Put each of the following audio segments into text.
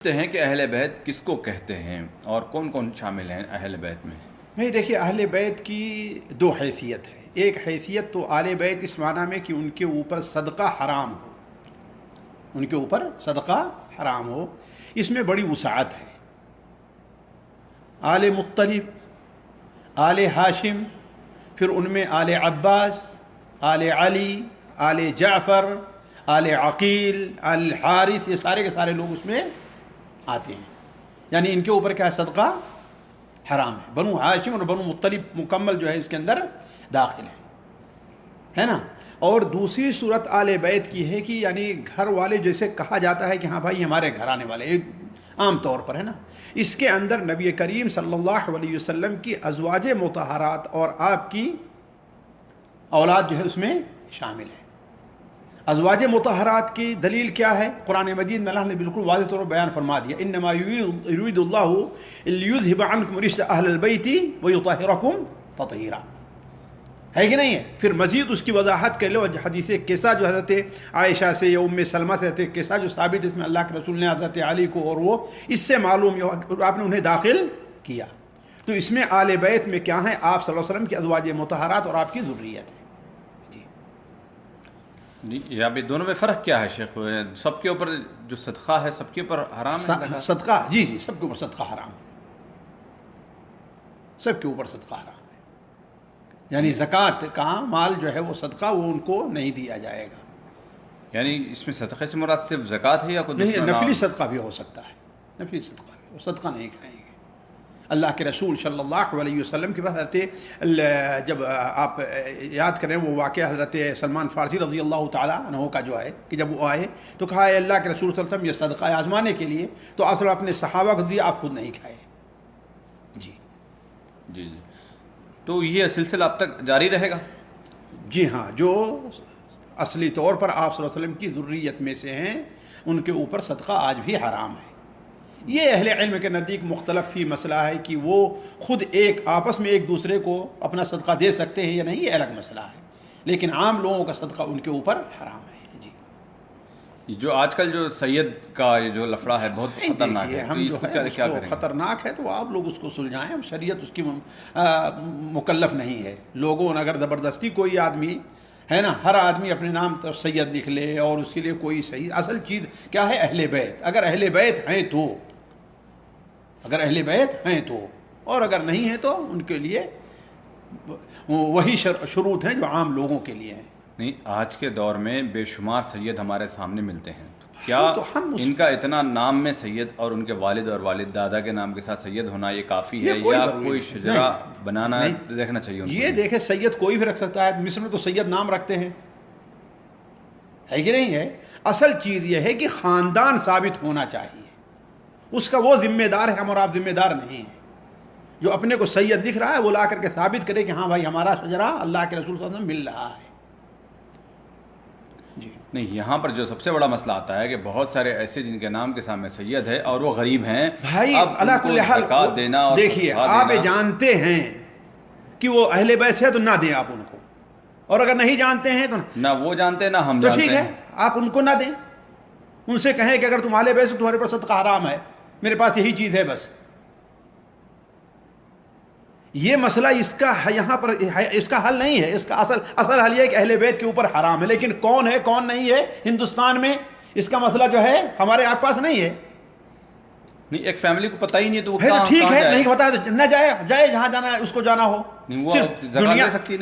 ہیں کہ اہل بیت کس کو کہتے ہیں اور کون کون شامل ہیں اہل بیت میں؟ نہیں، دیکھیے، اہل بیت کی دو حیثیت ہے۔ ایک حیثیت تو آل بیت اس معنی میں کہ ان کے اوپر صدقہ حرام ہو، ان کے اوپر صدقہ حرام ہو، اس میں بڑی وسعت ہے۔ آل مطلب، آل ہاشم، پھر ان میں آل عباس، آل علی، آل جعفر، آل عقیل، آل حارث، یہ سارے کے سارے لوگ اس میں آتے ہیں، یعنی ان کے اوپر کیا ہے؟ صدقہ حرام ہے۔ بنو ہاشم اور بنو مطلب مکمل جو ہے اس کے اندر داخل ہے نا۔ اور دوسری صورت آل بیت کی ہے کہ یعنی گھر والے، جیسے کہا جاتا ہے کہ ہاں بھائی ہمارے گھر آنے والے، ایک عام طور پر ہے نا، اس کے اندر نبی کریم صلی اللہ علیہ وسلم کی ازواج مطہرات اور آپ کی اولاد جو ہے اس میں شامل ہے۔ ازواج مطہرات کی دلیل کیا ہے؟ قرآن مجید میں اللہ نے بالکل واضح طور پر بیان فرما دیا، انما یرید اللہ لیذھب عنکم رجس اہل البیت ویطہرکم تطہیرا، ہے کہ نہیں ہے؟ پھر مزید اس کی وضاحت کر لو، حدیث قصہ جو حضرت عائشہ سے یا ام سلمہ سے حضرت قصہ جو ثابت، اس میں اللہ کے رسول نے حضرت علی کو اور وہ اس سے معلوم آپ نے انہیں داخل کیا۔ تو اس میں آل بیت میں کیا ہیں؟ آپ صلی اللہ علیہ وسلم کی ازواج مطہرات اور آپ کی ذریت ہے۔ جی، یہاں پہ دونوں میں فرق کیا ہے شیخ؟ سب کے اوپر جو صدقہ ہے سب کے اوپر حرام ہے؟ صدقہ جی سب کے اوپر صدقہ حرام ہے، سب کے اوپر صدقہ حرام ہے، یعنی زکوٰۃ کا مال جو ہے وہ صدقہ وہ ان کو نہیں دیا جائے گا۔ یعنی اس میں صدقے سے مراد صرف زکوٰۃ ہے یا کوئی نہیں، دوسرا نفلی صدقہ بھی ہو سکتا ہے، نفلی صدقہ بھی، وہ صدقہ نہیں کھائیں گے۔ اللہ کے رسول صلی اللہ علیہ وسلم کے بعد جب آپ یاد کریں وہ واقعہ حضرت سلمان فارسی رضی اللہ تعالیٰ عنہ کا جو ہے کہ جب وہ آئے تو کہا ہے اللہ کے رسول صلی اللہ علیہ وسلم یہ صدقہ ہے آزمانے کے لیے، تو آپ اپنے صحابہ کو دیا، آپ خود نہیں کھائے۔ جی جی جی، تو یہ سلسلہ اب تک جاری رہے گا؟ جی ہاں، جو اصلی طور پر آپ صلی اللہ علیہ وسلم کی ذریت میں سے ہیں ان کے اوپر صدقہ آج بھی حرام ہے۔ یہ اہل علم کے نزدیک مختلف ہی مسئلہ ہے کہ وہ خود ایک آپس میں ایک دوسرے کو اپنا صدقہ دے سکتے ہیں یا نہیں، یہ الگ مسئلہ ہے، لیکن عام لوگوں کا صدقہ ان کے اوپر حرام ہے۔ جی، جو آج کل جو سید کا یہ جو لفڑا ہے بہت خطرناک ہے، ہم جو ہے اس کو خطرناک ہے تو آپ لوگ اس کو سلجھائیں، شریعت اس کی مکلف نہیں ہے۔ لوگوں نے اگر زبردستی کوئی آدمی ہے نا، ہر آدمی اپنے نام پر سید لکھ لے اور اس کے لیے کوئی صحیح، اصل چیز کیا ہے؟ اہل بیت۔ اگر اہل بیت ہیں تو، اگر اہل بیت ہیں تو، اور اگر نہیں ہیں تو ان کے لیے وہی شروط ہیں جو عام لوگوں کے لیے ہیں۔ نہیں، آج کے دور میں بے شمار سید ہمارے سامنے ملتے ہیں، کیا تو ان کا اتنا نام میں سید اور ان کے والد اور والد دادا کے نام کے ساتھ سید ہونا یہ کافی ہے یا کوئی شجرا بنانا دیکھنا چاہیے؟ یہ دیکھیں، سید کوئی بھی رکھ سکتا ہے، مصر میں تو سید نام رکھتے ہیں، ہے کہ نہیں ہے؟ اصل چیز یہ ہے کہ خاندان ثابت ہونا چاہیے، اس کا وہ ذمہ دار ہے، ہم اور آپ ذمہ دار نہیں ہیں۔ جو اپنے کو سید دکھ رہا ہے وہ لا کر کے ثابت کرے کہ ہاں بھائی ہمارا شجرا اللہ کے رسول صلی اللہ علیہ وسلم مل رہا ہے۔ جی نہیں، یہاں پر جو سب سے بڑا مسئلہ آتا ہے کہ بہت سارے ایسے جن کے نام کے سامنے سید ہے اور وہ غریب ہیں، بھائی اب اللہ کل حال زکوٰۃ دینا اور دیکھیے، آپ جانتے ہیں کہ وہ اہل بیت سے ہے تو نہ دیں آپ ان کو، اور اگر نہیں جانتے ہیں تو نہ وہ جانتے ہیں نہ ہم تو جانتے ٹھیک ہے، آپ ان کو نہ دیں، ان سے کہیں کہ اگر تم اہل بیت سے تمہارے پر صدقہ حرام ہے، میرے پاس یہی چیز ہے بس۔ یہ مسئلہ اس کا یہاں پر اس کا حل نہیں ہے، اس کا اصل حل یہ ہے کہ اہل بیت کے اوپر حرام ہے، لیکن کون ہے کون نہیں ہے ہندوستان میں اس کا مسئلہ جو ہے ہمارے آپ پاس نہیں ہے۔ نہیں، ایک فیملی کو پتہ ہی نہیں تو وہ ٹھیک ہے، نہیں پتا تو نہ جائے جہاں جانا ہے اس کو جانا ہو۔ صرف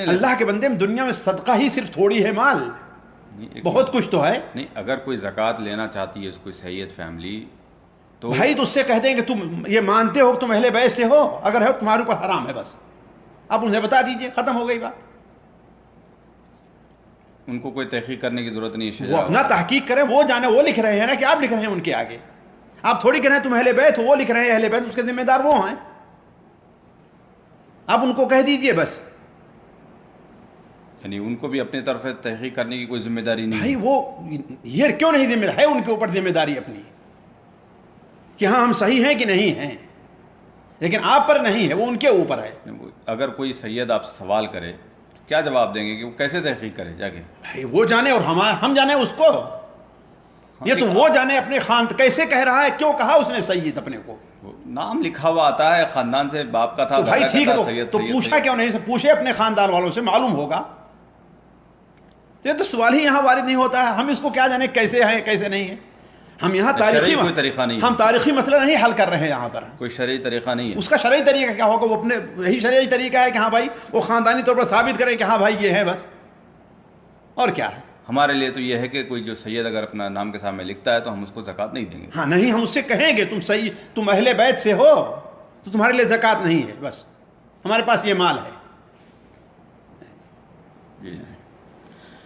اللہ کے بندے میں دنیا میں صدقہ ہی صرف تھوڑی ہے، مال بہت کچھ تو ہے۔ نہیں، اگر کوئی زکوٰۃ لینا چاہتی ہے کوئی سید فیملی تو بھائی تو اس سے کہہ دیں کہ تم یہ مانتے ہو کہ تم اہل بیت سے ہو، اگر ہے تمہارے اوپر حرام ہے، بس آپ انہیں بتا دیجئے، ختم ہو گئی بات۔ ان کو کوئی تحقیق کرنے کی ضرورت نہیں ہے، وہ اپنا تحقیق کریں، وہ جانے، وہ لکھ رہے ہیں نا کہ آپ لکھ رہے ہیں ان کے آگے، آپ تھوڑی کہہ رہے ہیں تم اہل بیت ہو، وہ لکھ رہے ہیں اہل بیت، اس کے ذمہ دار وہ ہیں، آپ ان کو کہہ دیجئے بس۔ یعنی ان کو بھی اپنی طرف سے تحقیق کرنے کی کوئی ذمہ داری نہیں؟ بھائی وہ یہ کیوں نہیں ذمہ داری ہے؟ ان کے اوپر ذمہ داری اپنی کہ ہاں ہم صحیح ہیں کہ نہیں ہیں، لیکن آپ پر نہیں ہے، وہ ان کے اوپر ہے۔ اگر کوئی سید آپ سے سوال کرے کیا جواب دیں گے کہ وہ کیسے تحقیق کرے جا کے؟ بھائی وہ جانے اور ہم جانے اس کو، یہ تو وہ جانے اپنے خاند کیسے کہہ رہا ہے, کیوں کہا اس نے سید اپنے کو؟ نام لکھا ہوا آتا ہے, خاندان سے باپ کا تھا, تو بھائی ٹھیک ہے, تو سید پوچھا کیوں نہیں؟ پوچھے اپنے خاندان والوں سے, معلوم ہوگا. یہ تو سوال ہی یہاں وارد نہیں ہوتا ہے. ہم اس کو کیا جانے کیسے ہیں کیسے نہیں ہے. ہم یہاں تاریخی کوئی طریقہ نہیں, ہم تاریخی مسئلہ نہیں حل کر رہے ہیں یہاں پر. کوئی شرعی طریقہ نہیں ہے. اس کا شرعی طریقہ کیا ہوگا؟ وہ اپنے یہی شرعی طریقہ ہے کہ ہاں بھائی وہ خاندانی طور پر ثابت کرے کہ ہاں بھائی یہ ہے بس, اور کیا ہے. ہمارے لیے تو یہ ہے کہ کوئی جو سید اگر اپنا نام کے سامنے لکھتا ہے تو ہم اس کو زکوٰۃ نہیں دیں گے. ہاں نہیں, ہم اس سے کہیں گے تم صحیح, تم اہل بیت سے ہو تو تمہارے لیے زکوٰۃ نہیں ہے, بس ہمارے پاس یہ مال ہے. جی